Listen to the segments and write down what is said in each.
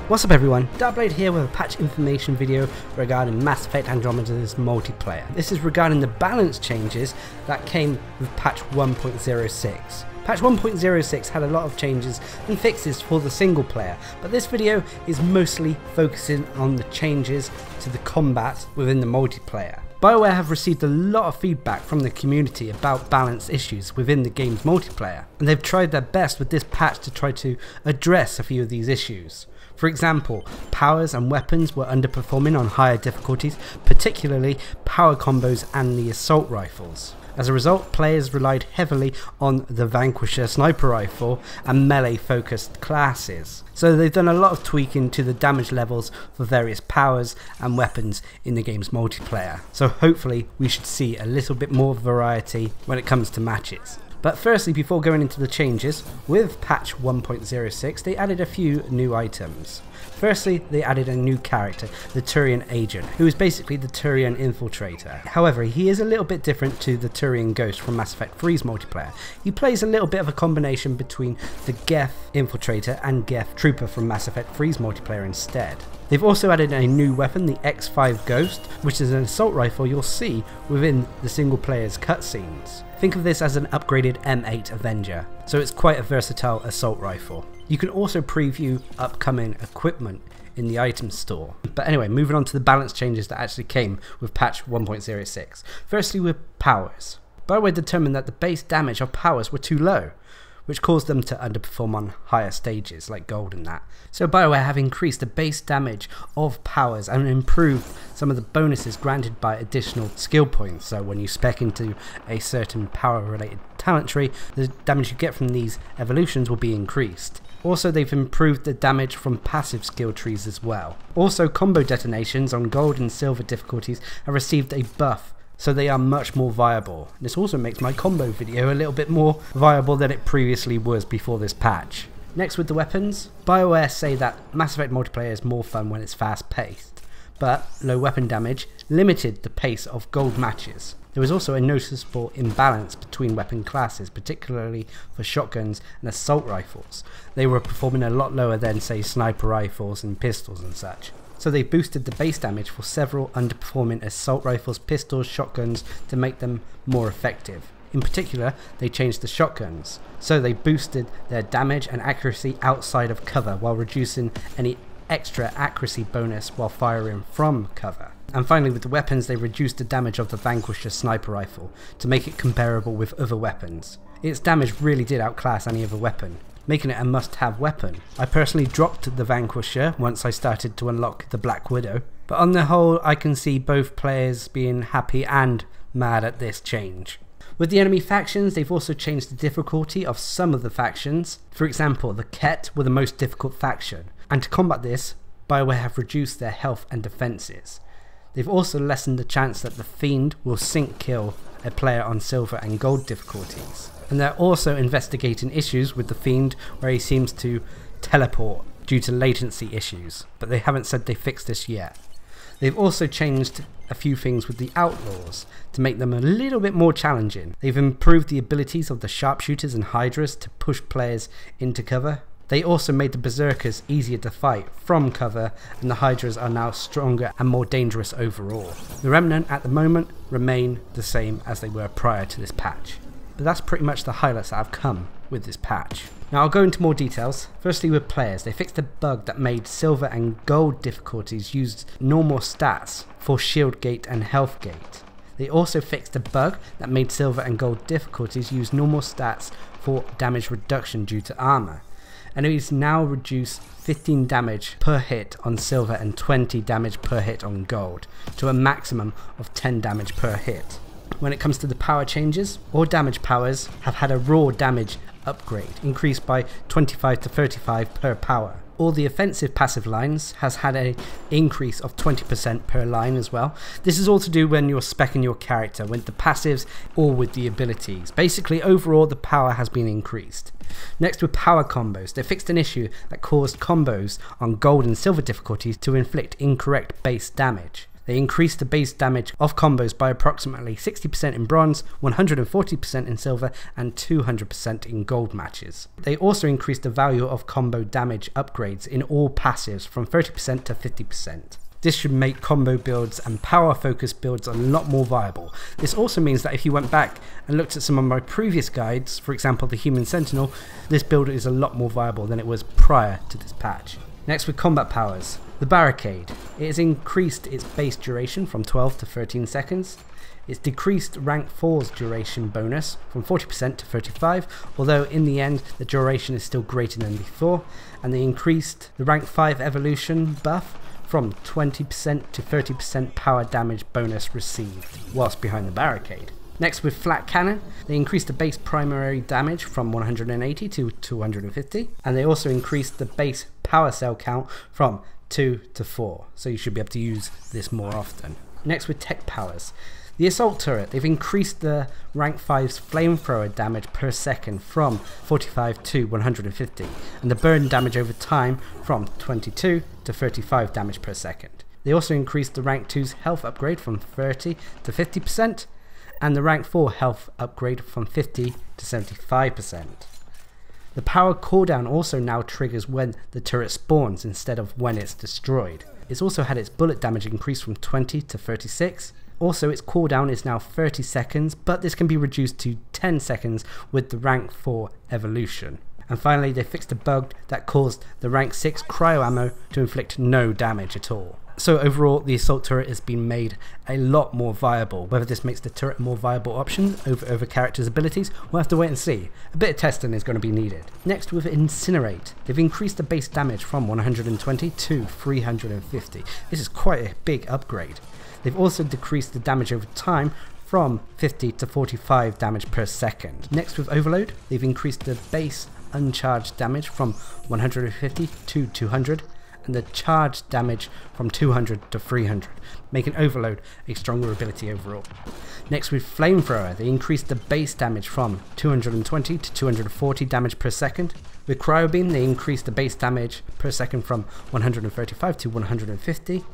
What's up everyone, Darcblade here with a patch information video regarding Mass Effect Andromeda's multiplayer. This is regarding the balance changes that came with patch 1.06. Patch 1.06 had a lot of changes and fixes for the single player, but this video is mostly focusing on the changes to the combat within the multiplayer. BioWare have received a lot of feedback from the community about balance issues within the game's multiplayer, and they've tried their best with this patch to try to address a few of these issues. For example, powers and weapons were underperforming on higher difficulties, particularly power combos and the assault rifles. As a result, players relied heavily on the Vanquisher sniper rifle and melee focused classes. So they've done a lot of tweaking to the damage levels for various powers and weapons in the game's multiplayer. So hopefully we should see a little bit more variety when it comes to matches. But firstly, before going into the changes, with patch 1.06 they added a few new items. Firstly, they added a new character, the Turian Agent, who is basically the Turian Infiltrator. However, he is a little bit different to the Turian Ghost from Mass Effect 3's multiplayer. He plays a little bit of a combination between the Geth Infiltrator and Geth Trooper from Mass Effect 3's multiplayer instead. They've also added a new weapon, the X5 Ghost, which is an assault rifle you'll see within the single player's cutscenes. Think of this as an upgraded M8 Avenger, so it's quite a versatile assault rifle. You can also preview upcoming equipment in the item store. But anyway, moving on to the balance changes that actually came with patch 1.06. Firstly, with powers. BioWare determined that the base damage of powers were too low, which caused them to underperform on higher stages like gold and that. So BioWare have increased the base damage of powers and improved some of the bonuses granted by additional skill points. So when you spec into a certain power related talent tree, the damage you get from these evolutions will be increased. Also, they've improved the damage from passive skill trees as well. Also, combo detonations on gold and silver difficulties have received a buff, so they are much more viable. This also makes my combo video a little bit more viable than it previously was before this patch. Next, with the weapons, BioWare say that Mass Effect multiplayer is more fun when it's fast paced, but low weapon damage limited the pace of gold matches. There was also a noticeable imbalance between weapon classes, particularly for shotguns and assault rifles. They were performing a lot lower than, say, sniper rifles and pistols and such. So they boosted the base damage for several underperforming assault rifles, pistols, shotguns to make them more effective. In particular, they changed the shotguns, so they boosted their damage and accuracy outside of cover while reducing any extra accuracy bonus while firing from cover. And finally, with the weapons, they reduced the damage of the Vanquisher sniper rifle to make it comparable with other weapons. Its damage really did outclass any other weapon, making it a must-have weapon. I personally dropped the Vanquisher once I started to unlock the Black Widow, but on the whole I can see both players being happy and mad at this change. With the enemy factions, they've also changed the difficulty of some of the factions. For example, the Ket were the most difficult faction, and to combat this, BioWare have reduced their health and defences. They've also lessened the chance that the Fiend will sync kill a player on silver and gold difficulties. And they're also investigating issues with the Fiend where he seems to teleport due to latency issues, but they haven't said they fixed this yet. They've also changed a few things with the Outlaws to make them a little bit more challenging. They've improved the abilities of the Sharpshooters and Hydras to push players into cover. They also made the Berserkers easier to fight from cover, and the Hydras are now stronger and more dangerous overall. The Remnant at the moment remain the same as they were prior to this patch. But that's pretty much the highlights that have come with this patch. Now I'll go into more details. Firstly, with players, they fixed a bug that made silver and gold difficulties use normal stats for shield gate and health gate. They also fixed a bug that made silver and gold difficulties use normal stats for damage reduction due to armor. Enemies now reduce 15 damage per hit on silver and 20 damage per hit on gold, to a maximum of 10 damage per hit. When it comes to the power changes, all damage powers have had a raw damage upgrade, increased by 25 to 35 per power. All the offensive passive lines has had an increase of 20% per line as well. This is all to do when you're speccing your character, with the passives or with the abilities. Basically, overall the power has been increased. Next, with power combos, they fixed an issue that caused combos on gold and silver difficulties to inflict incorrect base damage. They increased the base damage of combos by approximately 60% in bronze, 140% in silver, and 200% in gold matches. They also increased the value of combo damage upgrades in all passives from 30% to 50%. This should make combo builds and power focused builds a lot more viable. This also means that if you went back and looked at some of my previous guides, for example the Human Sentinel, this build is a lot more viable than it was prior to this patch. Next with combat powers. The Barricade. It has increased its base duration from 12 to 13 seconds. It's decreased rank 4's duration bonus from 40% to 35%, although in the end the duration is still greater than before, and they increased the rank 5 evolution buff from 20% to 30% power damage bonus received whilst behind the Barricade. Next with Flat Cannon, they increased the base primary damage from 180 to 250, and they also increased the base power cell count from 2 to 4, so you should be able to use this more often. Next with tech powers. The Assault Turret, they've increased the rank 5's flamethrower damage per second from 45 to 150, and the burn damage over time from 22 to 35 damage per second. They also increased the rank 2's health upgrade from 30 to 50%, and the rank 4 health upgrade from 50 to 75%. The power cooldown also now triggers when the turret spawns instead of when it's destroyed. It's also had its bullet damage increased from 20 to 36. Also, its cooldown is now 30 seconds, but this can be reduced to 10 seconds with the rank 4 evolution. And finally, they fixed a bug that caused the rank 6 cryo ammo to inflict no damage at all. So overall, the assault turret has been made a lot more viable. Whether this makes the turret a more viable option over characters' abilities, we'll have to wait and see. A bit of testing is going to be needed. Next with Incinerate, they've increased the base damage from 120 to 350. This is quite a big upgrade. They've also decreased the damage over time from 50 to 45 damage per second. Next with Overload, they've increased the base uncharged damage from 150 to 200 and the charged damage from 200 to 300, making Overload a stronger ability overall. Next with Flamethrower, they increased the base damage from 220 to 240 damage per second. With Cryobeam, they increased the base damage per second from 135 to 150.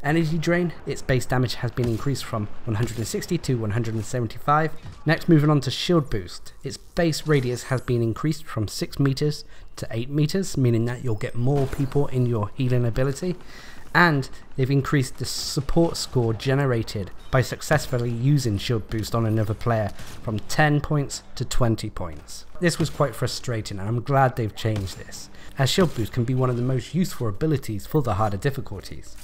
Energy Drain, its base damage has been increased from 160 to 175. Next, moving on to Shield Boost. Its base radius has been increased from 6 meters to 8 meters, meaning that you'll get more people in your healing ability. And they've increased the support score generated by successfully using Shield Boost on another player from 10 points to 20 points. This was quite frustrating, and I'm glad they've changed this, as Shield Boost can be one of the most useful abilities for the harder difficulties.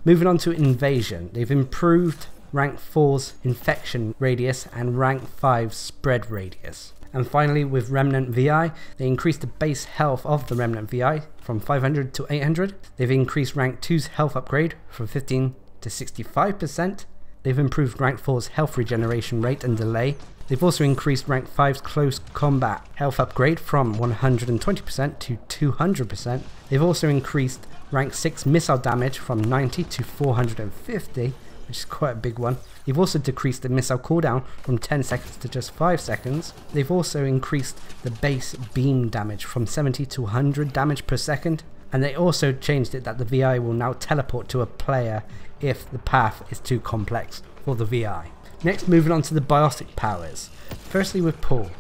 Moving on to Invasion, they've improved rank 4's infection radius and rank 5's spread radius. And finally with Remnant VI, they increased the base health of the Remnant VI from 500 to 800. They've increased rank 2's health upgrade from 15 to 65%. They've improved rank 4's health regeneration rate and delay. They've also increased rank 5's close combat health upgrade from 120% to 200%. They've also increased rank 6 missile damage from 90 to 450, which is quite a big one. They've also decreased the missile cooldown from 10 seconds to just 5 seconds. They've also increased the base beam damage from 70 to 100 damage per second. And they also changed it that the VI will now teleport to a player if the path is too complex for the VI. Next, moving on to the biotic powers. Firstly with Pull.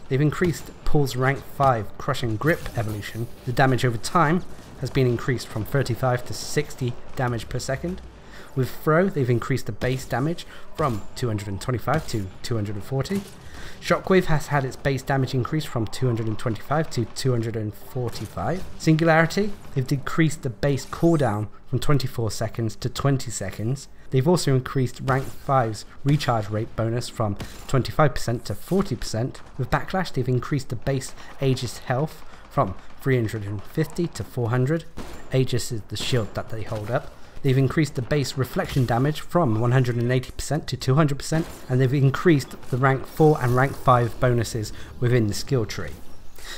They've increased Pull's rank 5 crushing grip evolution. The damage over time has been increased from 35 to 60 damage per second. With Throw, they've increased the base damage from 225 to 240. Shockwave has had its base damage increased from 225 to 245. Singularity, they've decreased the base cooldown from 24 seconds to 20 seconds. They've also increased rank 5's recharge rate bonus from 25% to 40%. With Backlash, they've increased the base Aegis health from 350 to 400. Aegis is the shield that they hold up. They've increased the base reflection damage from 180% to 200%, and they've increased the rank 4 and rank 5 bonuses within the skill tree.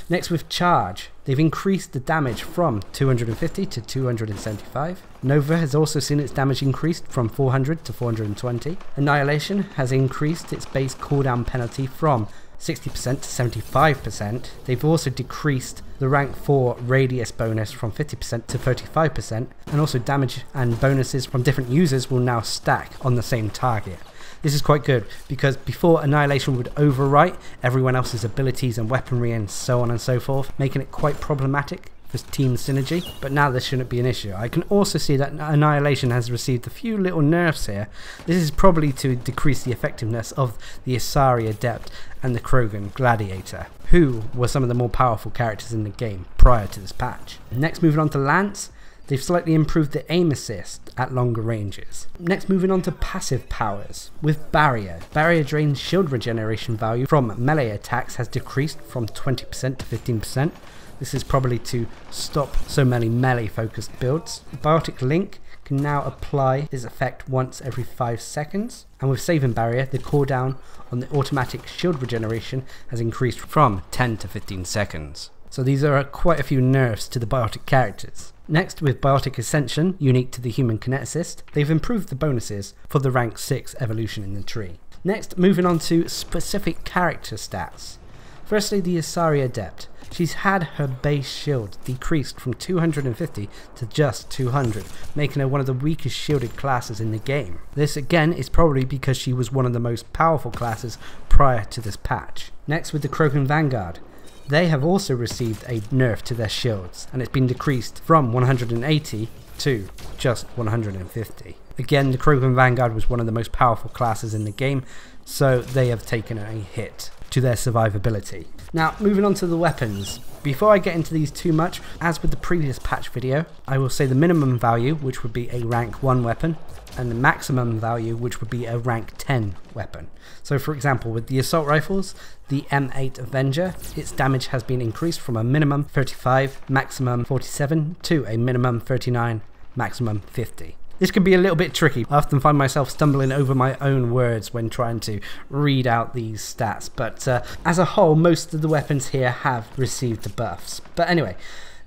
Next with Charge, they've increased the damage from 250 to 275. Nova has also seen its damage increased from 400 to 420. Annihilation has increased its base cooldown penalty from 60% to 75%. They've also decreased the rank 4 radius bonus from 50% to 35%, and also damage and bonuses from different users will now stack on the same target. This is quite good because before Annihilation would overwrite everyone else's abilities and weaponry and so on and so forth, making it quite problematic for team synergy, but now this shouldn't be an issue. I can also see that Annihilation has received a few little nerfs here. This is probably to decrease the effectiveness of the Asari Adept and the Krogan Gladiator, who were some of the more powerful characters in the game prior to this patch. Next, moving on to Lance. They've slightly improved the aim assist at longer ranges. Next, moving on to passive powers. With Barrier. Barrier drains shield regeneration value from melee attacks has decreased from 20% to 15%. This is probably to stop so many melee focused builds. Biotic Link can now apply its effect once every 5 seconds. And with Saving Barrier, the cooldown on the automatic shield regeneration has increased from 10 to 15 seconds. So these are quite a few nerfs to the Biotic characters. Next, with Biotic Ascension, unique to the human kineticist, they've improved the bonuses for the rank 6 evolution in the tree. Next, moving on to specific character stats. Firstly, the Asari Adept. She's had her base shield decreased from 250 to just 200, making her one of the weakest shielded classes in the game. This again is probably because she was one of the most powerful classes prior to this patch. Next, with the Krogan Vanguard. They have also received a nerf to their shields, and it's been decreased from 180 to just 150. Again, the Krogan Vanguard was one of the most powerful classes in the game, so they have taken a hit to their survivability. Now, moving on to the weapons. Before I get into these too much, as with the previous patch video, I will say the minimum value, which would be a rank 1 weapon, and the maximum value, which would be a rank 10 weapon. So for example, with the assault rifles, the M8 Avenger, its damage has been increased from a minimum 35, maximum 47 to a minimum 39, maximum 50. This can be a little bit tricky. I often find myself stumbling over my own words when trying to read out these stats, but as a whole, most of the weapons here have received the buffs. But anyway,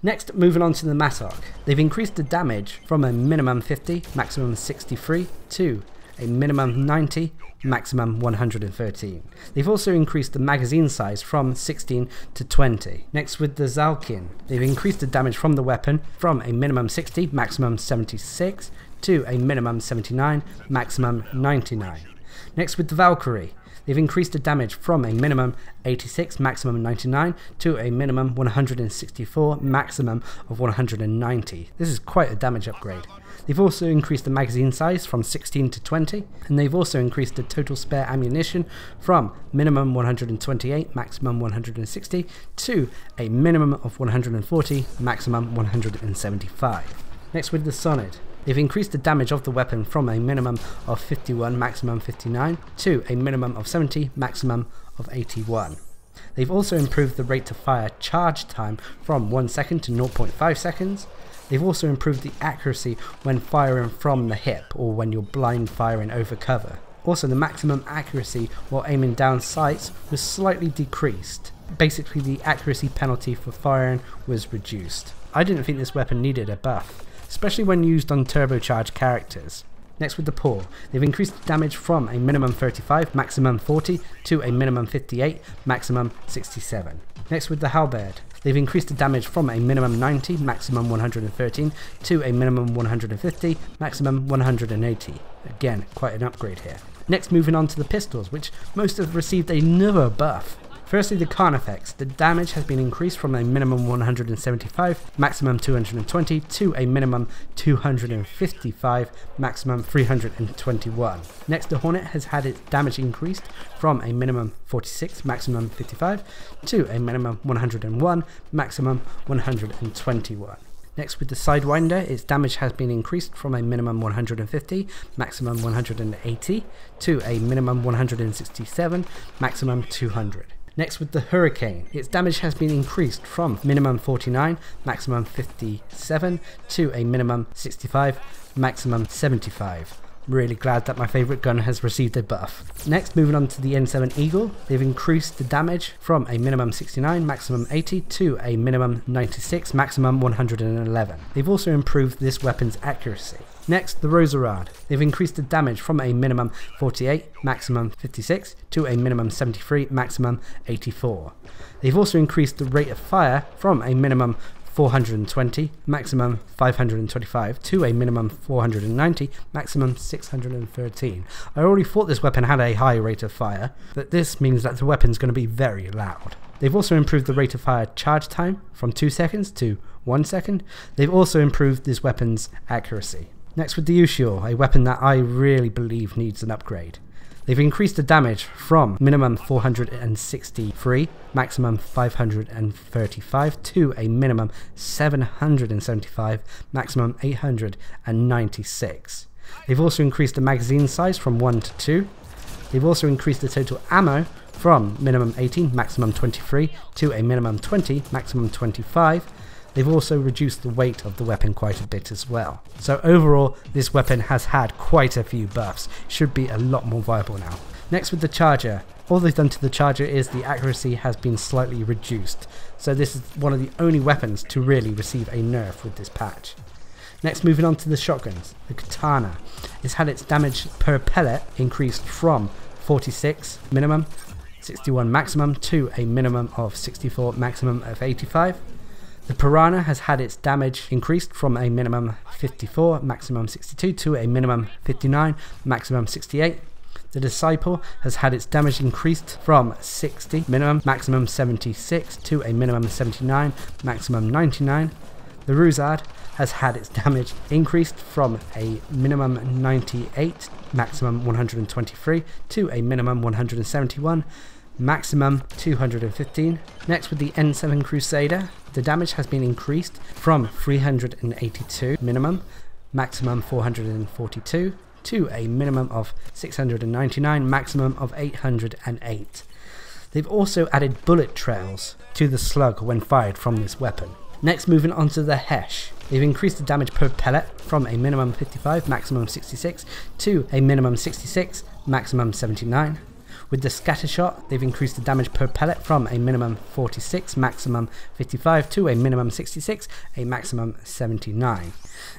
next, moving on to the Mattock. They've increased the damage from a minimum 50, maximum 63 to a minimum 90, maximum 113. They've also increased the magazine size from 16 to 20. Next, with the Zalkin, they've increased the damage from the weapon from a minimum 60, maximum 76 to a minimum 79, maximum 99. Next, with the Valkyrie, they've increased the damage from a minimum 86, maximum 99 to a minimum 164, maximum of 190. This is quite a damage upgrade. They've also increased the magazine size from 16 to 20, and they've also increased the total spare ammunition from minimum 128, maximum 160 to a minimum of 140, maximum 175. Next, with the Sonid. They've increased the damage of the weapon from a minimum of 51, maximum 59 to a minimum of 70, maximum of 81. They've also improved the rate to fire charge time from 1 second to 0.5 seconds. They've also improved the accuracy when firing from the hip or when you're blind firing over cover. Also, the maximum accuracy while aiming down sights was slightly decreased. Basically, the accuracy penalty for firing was reduced. I didn't think this weapon needed a buff, especially when used on turbocharged characters. Next, with the Paw, they've increased the damage from a minimum 35, maximum 40 to a minimum 58, maximum 67. Next, with the Halberd, they've increased the damage from a minimum 90, maximum 113 to a minimum 150, maximum 180. Again, quite an upgrade here. Next, moving on to the pistols, which most have received another buff. Firstly, the Carnifex. The damage has been increased from a minimum 175, maximum 220 to a minimum 255, maximum 321. Next, the Hornet has had its damage increased from a minimum 46, maximum 55 to a minimum 101, maximum 121. Next, with the Sidewinder, its damage has been increased from a minimum 150, maximum 180 to a minimum 167, maximum 200. Next, with the Hurricane, its damage has been increased from minimum 49, maximum 57 to a minimum 65, maximum 75. Really glad that my favourite gun has received a buff. Next, moving on to the N7 Eagle, they've increased the damage from a minimum 69, maximum 80 to a minimum 96, maximum 111. They've also improved this weapon's accuracy. Next, the Roserad. They've increased the damage from a minimum 48, maximum 56 to a minimum 73, maximum 84. They've also increased the rate of fire from a minimum 420, maximum 525 to a minimum 490, maximum 613. I already thought this weapon had a high rate of fire, but this means that the weapon's going to be very loud. They've also improved the rate of fire charge time from 2 seconds to 1 second. They've also improved this weapon's accuracy. Next with the Ushio, a weapon that I really believe needs an upgrade. They've increased the damage from minimum 463, maximum 535 to a minimum 775, maximum 896. They've also increased the magazine size from 1 to 2. They've also increased the total ammo from minimum 18, maximum 23 to a minimum 20, maximum 25. They've also reduced the weight of the weapon quite a bit as well. So overall, this weapon has had quite a few buffs. It should be a lot more viable now. Next with the Charger. All they've done to the Charger is the accuracy has been slightly reduced. So this is one of the only weapons to really receive a nerf with this patch. Next, moving on to the shotguns. The Katana. It's had its damage per pellet increased from 46 minimum, 61 maximum to a minimum of 64, maximum of 85. The Piranha has had its damage increased from a minimum 54, maximum 62 to a minimum 59, maximum 68. The Disciple has had its damage increased from 60, minimum, maximum 76 to a minimum 79, maximum 99. The Ruzad has had its damage increased from a minimum 98, maximum 123 to a minimum 171. Maximum 215. Next with the N7 Crusader, the damage has been increased from 382 minimum, maximum 442 to a minimum of 699, maximum of 808. They've also added bullet trails to the slug when fired from this weapon. Next, moving on to the Hesh. They've increased the damage per pellet from a minimum 55, maximum 66 to a minimum 66, maximum 79. With the Scattershot, they've increased the damage per pellet from a minimum 46, maximum 55 to a minimum 66, a maximum 79.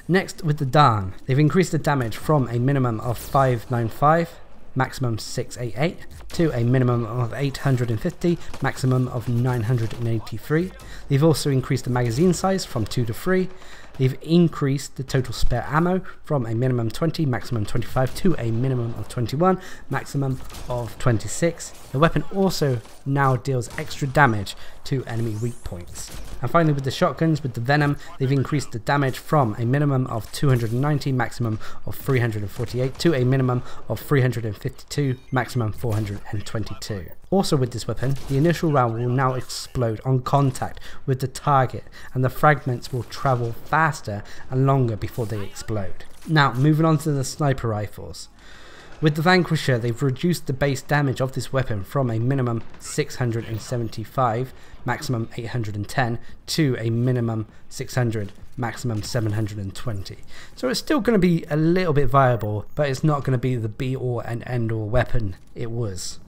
Next with the Darn, they've increased the damage from a minimum of 595, maximum 688 to a minimum of 850, maximum of 983. They've also increased the magazine size from 2 to 3. They've increased the total spare ammo from a minimum 20, maximum 25 to a minimum of 21, maximum of 26. The weapon also now deals extra damage to enemy weak points. And finally with the shotguns, with the Venom, they've increased the damage from a minimum of 290, maximum of 348 to a minimum of 352, maximum 422. Also with this weapon, the initial round will now explode on contact with the target, and the fragments will travel faster and longer before they explode. Now moving on to the sniper rifles. With the Vanquisher, they've reduced the base damage of this weapon from a minimum 675, maximum 810, to a minimum 600, maximum 720. So it's still going to be a little bit viable, but it's not going to be the be-all and end-all weapon it was.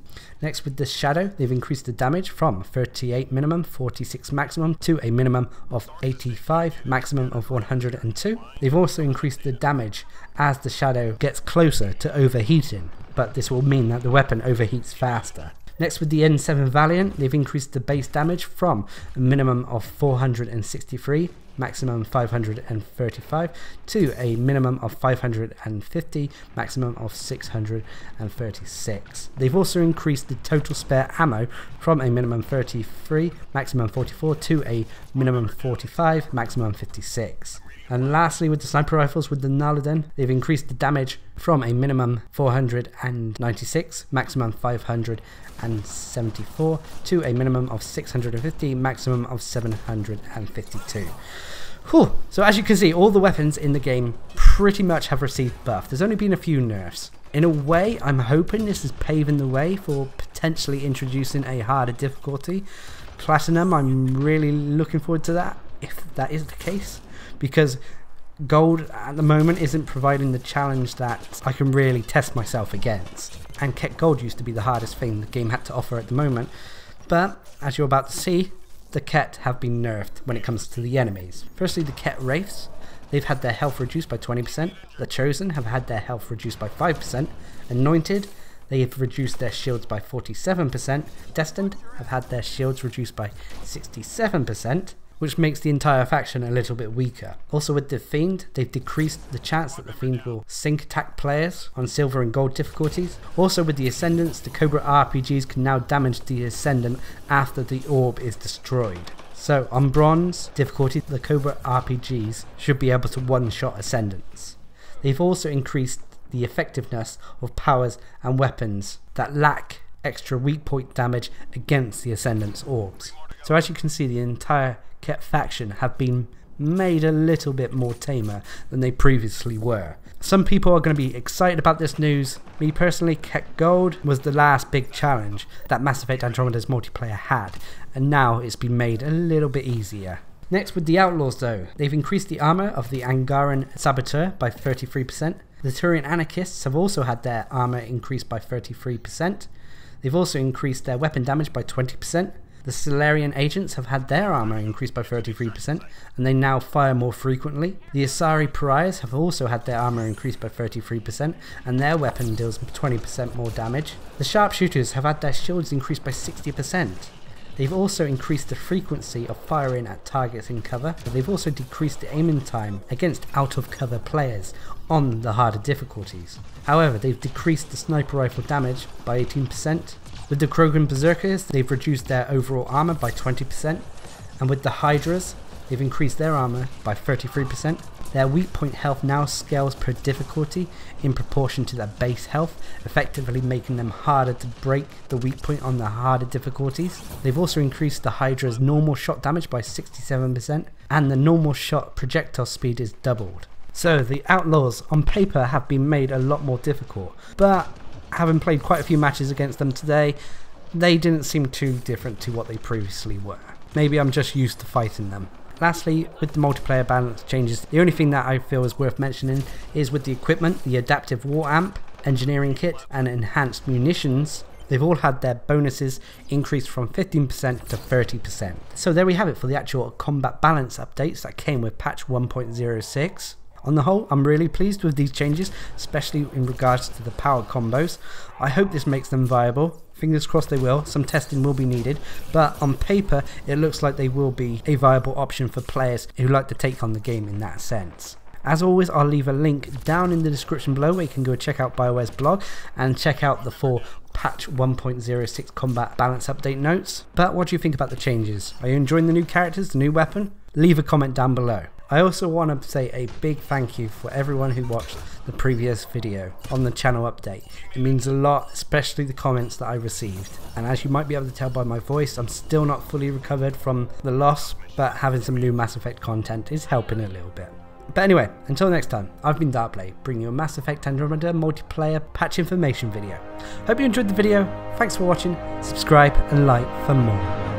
Next with the Shadow, they've increased the damage from 38 minimum, 46 maximum to a minimum of 85, maximum of 102. They've also increased the damage as the Shadow gets closer to overheating, but this will mean that the weapon overheats faster. Next with the N7 Valiant, they've increased the base damage from a minimum of 463, maximum 535, to a minimum of 550, maximum of 636. They've also increased the total spare ammo from a minimum 33, maximum 44, to a minimum 45, maximum 56. And lastly with the sniper rifles, with the Naladin, they've increased the damage from a minimum 496, maximum 574, to a minimum of 650, maximum of 752. Whew. So as you can see, all the weapons in the game pretty much have received buff. There's only been a few nerfs. In a way, I'm hoping this is paving the way for potentially introducing a harder difficulty. Platinum, I'm really looking forward to that, if that is the case. Because Gold at the moment isn't providing the challenge that I can really test myself against. And Ket Gold used to be the hardest thing the game had to offer at the moment. But, as you're about to see, the Ket have been nerfed when it comes to the enemies. Firstly, the Ket Wraiths. They've had their health reduced by 20%. The Chosen have had their health reduced by 5%. Anointed, they have reduced their shields by 47%. Destined have had their shields reduced by 67%. Which makes the entire faction a little bit weaker. Also with the Fiend, they've decreased the chance that the Fiend will sync attack players on silver and gold difficulties. Also with the Ascendants, the Cobra RPGs can now damage the Ascendant after the orb is destroyed. So on bronze difficulty, the Cobra RPGs should be able to one-shot Ascendants. They've also increased the effectiveness of powers and weapons that lack extra weak point damage against the Ascendant's orbs. So as you can see, the entire Ket faction have been made a little bit more tamer than they previously were. Some people are going to be excited about this news. Me personally, Ket Gold was the last big challenge that Mass Effect Andromeda's multiplayer had, and now it's been made a little bit easier. Next with the Outlaws though, they've increased the armor of the Angaran Saboteur by 33%. The Turian Anarchists have also had their armor increased by 33%. They've also increased their weapon damage by 20%. The Solarian Agents have had their armor increased by 33%, and they now fire more frequently. The Asari Pariahs have also had their armor increased by 33%, and their weapon deals 20% more damage. The Sharpshooters have had their shields increased by 60%. They've also increased the frequency of firing at targets in cover, but they've also decreased the aiming time against out-of-cover players on the harder difficulties. However, they've decreased the sniper rifle damage by 18%. With the Krogan Berserkers, they've reduced their overall armor by 20%, and with the Hydras, they've increased their armor by 33%. Their weak point health now scales per difficulty in proportion to their base health, effectively making them harder to break the weak point on the harder difficulties. They've also increased the Hydra's normal shot damage by 67%, and the normal shot projectile speed is doubled. So the Outlaws on paper have been made a lot more difficult, but having played quite a few matches against them today, they didn't seem too different to what they previously were. Maybe I'm just used to fighting them. Lastly, with the multiplayer balance changes, the only thing that I feel is worth mentioning is with the equipment, the adaptive war amp, engineering kit and enhanced munitions. They've all had their bonuses increased from 15% to 30%. So there we have it for the actual combat balance updates that came with patch 1.06. On the whole, I'm really pleased with these changes, especially in regards to the power combos. I hope this makes them viable. Fingers crossed they will. Some testing will be needed, but on paper it looks like they will be a viable option for players who like to take on the game in that sense. As always, I'll leave a link down in the description below where you can go check out BioWare's blog and check out the full patch 1.06 combat balance update notes. But what do you think about the changes? Are you enjoying the new characters, the new weapon? Leave a comment down below. I also want to say a big thank you for everyone who watched the previous video on the channel update. It means a lot, especially the comments that I received. And as you might be able to tell by my voice, I'm still not fully recovered from the loss, but having some new Mass Effect content is helping a little bit. But anyway, until next time, I've been Darcblade, bringing you a Mass Effect Andromeda Multiplayer patch information video. Hope you enjoyed the video, thanks for watching, subscribe and like for more.